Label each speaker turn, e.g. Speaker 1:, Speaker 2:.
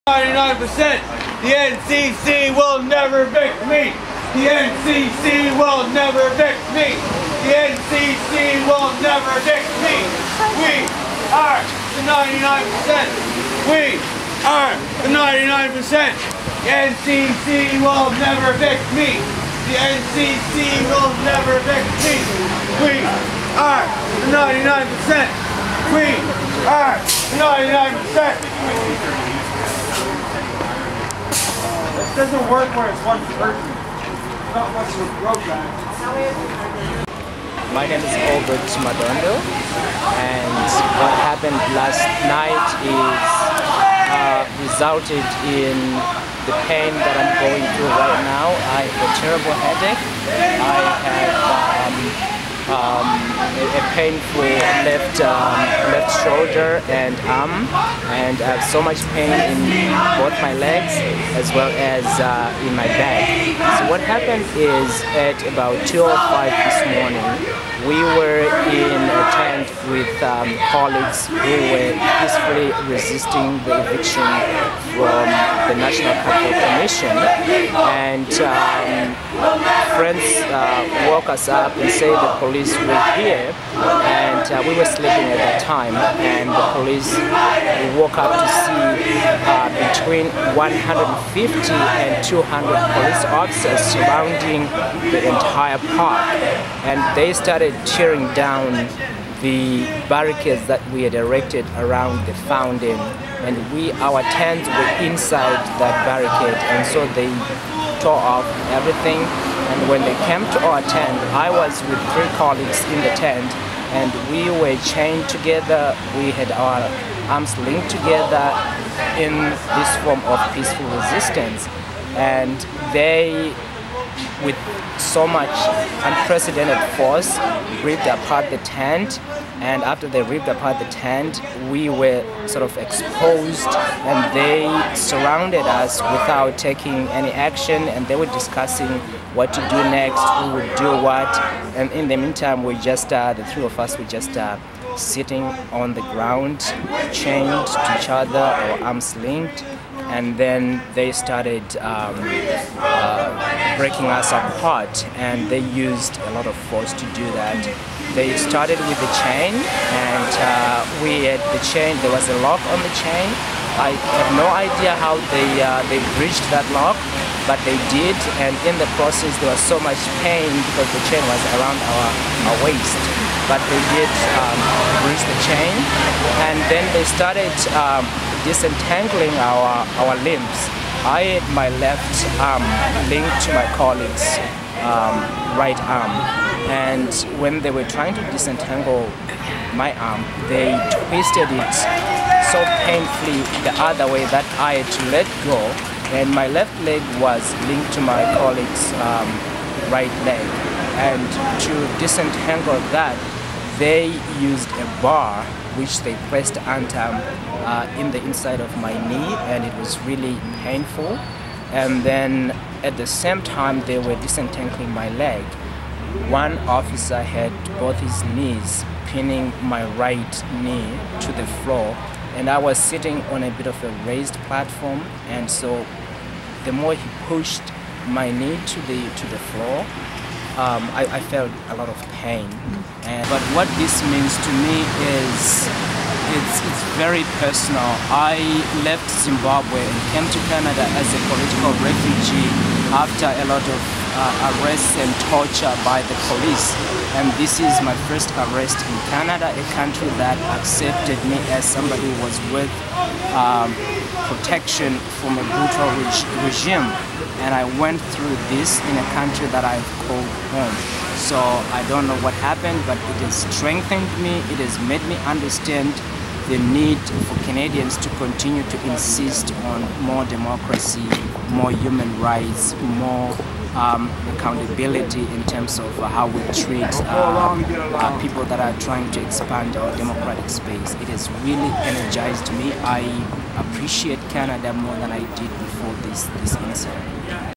Speaker 1: 99%. The NCC will never evict me. The NCC will never evict me. The NCC will never evict me. We are the 99%. We are the 99%. The NCC will never evict me. The NCC will never evict me. We are the 99%. We are the 99%. It doesn't work where it's one person. It's not much of a program.
Speaker 2: My name is Obert Madondo, and what happened last night is resulted in the pain that I'm going through right now. I have a terrible headache. I have a painful left shoulder and arm, and I have so much pain in both my legs as well as in my back. So what happened is at about 2:05 this morning, we were in a tent with colleagues who were peacefully resisting the eviction from the National Capital Commission, and friends woke us up and said the police were here, and we were sleeping at that time, and the police woke up to see between 150 and 200 police officers surrounding the entire park, and they started tearing down the barricades that we had erected around the fountain, and our tents were inside that barricade, and so they tore off everything. And when they came to our tent, I was with 3 colleagues in the tent, and we were chained together. We had our arms linked together in this form of peaceful resistance, and they, with so much unprecedented force, ripped apart the tent. And after they ripped apart the tent, we were sort of exposed, and they surrounded us without taking any action, and they were discussing what to do next, who would do what. And in the meantime, we just, the 3 of us were just sitting on the ground, chained to each other, our arms linked. And then they started breaking us apart, and they used a lot of force to do that. They started with the chain, and we had the chain. There was a lock on the chain. I have no idea how they breached that lock, but they did. And in the process, there was so much pain because the chain was around our waist. But they did breach the chain, and then they started disentangling our limbs. I had my left arm linked to my colleague's right arm, and when they were trying to disentangle my arm, they twisted it so painfully the other way that I had to let go, and my left leg was linked to my colleague's right leg. And to disentangle that, they used a bar which they pressed under in the inside of my knee, and it was really painful. And then at the same time they were disentangling my leg, one officer had both his knees pinning my right knee to the floor, and I was sitting on a bit of a raised platform, and so the more he pushed my knee to the floor, I felt a lot of pain. But what this means to me is it's very personal. I left Zimbabwe and came to Canada as a political refugee after a lot of arrests and torture by the police. And this is my first arrest in Canada, a country that accepted me as somebody who was with protection from a brutal regime. And I went through this in a country that I've called home. So I don't know what happened, but it has strengthened me. It has made me understand the need for Canadians to continue to insist on more democracy, more human rights, more accountability in terms of how we treat people that are trying to expand our democratic space. It has really energized me. I appreciate Canada more than I did before this incident.